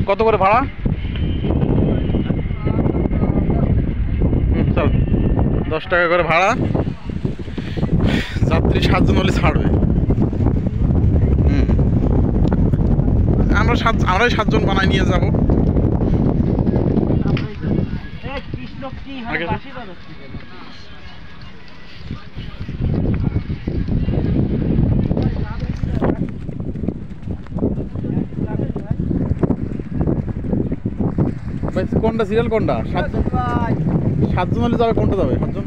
কত করে ভাড়া? চল 10 টাকা করে ভাড়া, যাত্রী 7 জন হলে ছাড়বে। আমরাই 7 জন বানাই নিয়ে যাবো। কোনটা সিরিয়াল কোনটা? 7 জন হলে যাবে, কোনটা যাবে? 7 জন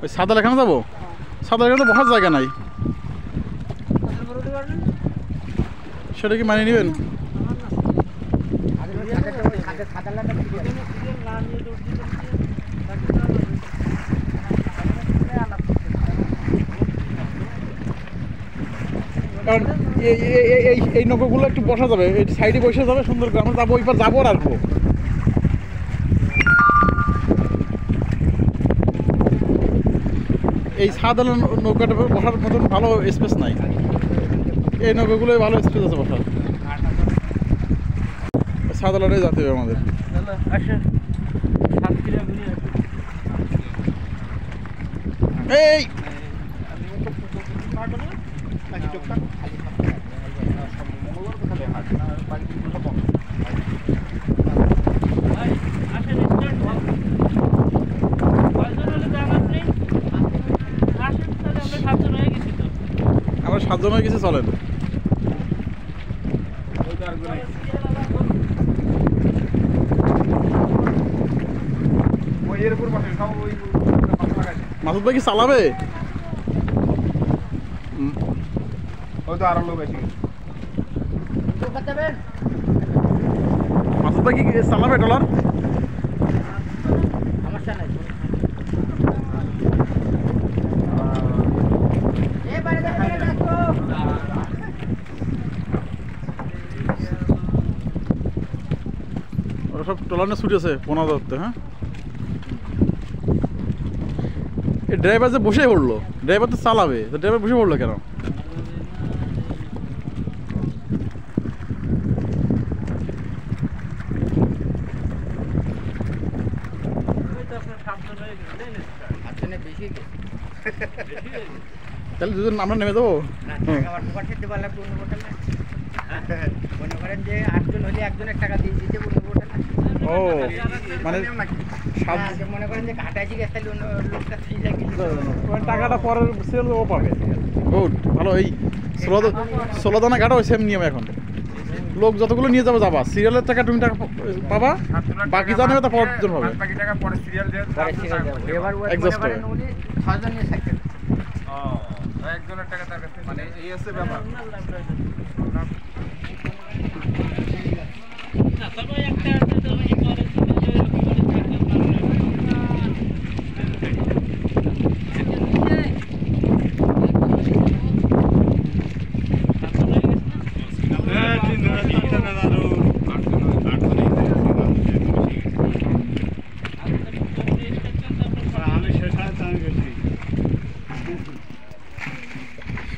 ওই সাদা লেখানো যাবো। সাদা লেখানো তো বসার জায়গা নাই, সেটা কি মানিয়ে নেবেন? কারণ এই নৌকাগুলো একটু বসা যাবে, এই সাইডে বসে যাবে সুন্দর করে। আমরা যাবো, ওই পার যাবো আর আসবো। এই সাদা নৌকাটা বসার মতন ভালো স্পেস নাই, এই নৌকাগুলোই ভালো স্পেস আছে বসার। সাদা লড়াই যেতে হবে আমাদের। এই আমরা 7 জন হয়ে গেছি, চলেন। মাসুদ ভাই কি চালাবে? মাসুদ ভাই কি চালাবে ট্রলার? ওরা সব ট্রলার নিয়ে ছুটি আছে পোনা ধরতে। হ্যাঁ, এই ড্রাইভার যে বসে পড়লো, ড্রাইভার তো চালাবে, তো ড্রাইভার বসে পড়লো কেন? তাহলে দুজন আমরা নেমে দেবো। ও মানে টাকাটা পরের সেল ও পাবে। গুড, ভালো। এই 16 দানা ঘাটা ওই সেম নিয়ম এখন। লোক যতগুলো নিয়ে যাবো যাবা, সিরিয়ালের টাকা তুমি টাকা পাবা, বাকি যা নেবে তা পরের জন পাবে। একজনের টাকা তার কাছে, মানে এই আছে ব্যাপার।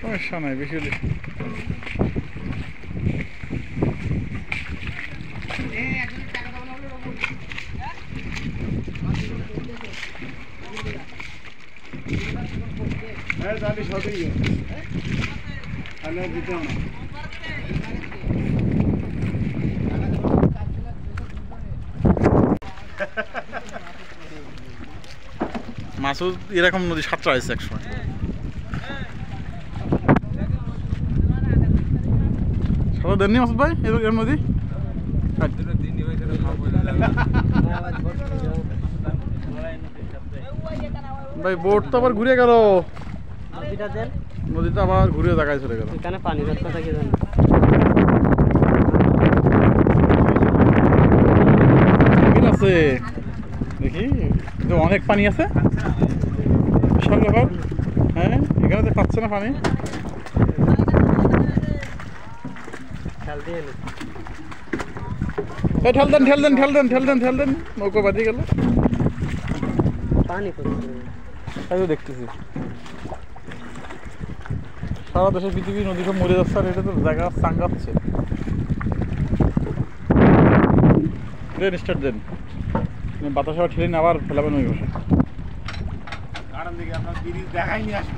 সমস্যা নাই বেশি হলে। মাসুদ এরকম নদী সাঁতরা আছে একসময়। সাঁতার দেননি মাসুদ ভাই এর নদী? ভাই বোট তো আবার ঘুরে গেল, নদীটা আবার ঘুরে জায়গায় চলে গেল। এখানে পানি আছে দেখি, অনেক পানি আছে, বিশাল ব্যাপার। হ্যাঁ, এখানে তো পাচ্ছে না পানি। ঠেল দেন নৌকা বাঁধিয়ে গেল। তাই তো দেখতেছি সারা দেশে পৃথিবীর নদী সব মরে যাচ্ছে আর এটা তো জায়গা চাঙ্গাচ্ছে। দেন স্টার্ট দেন, বাতাস আবার ঠেলে আবার ফেলাবেন ওই বসে। কারণ দেখি আপনার ব্রিজ দেখাই নিয়ে আসবো।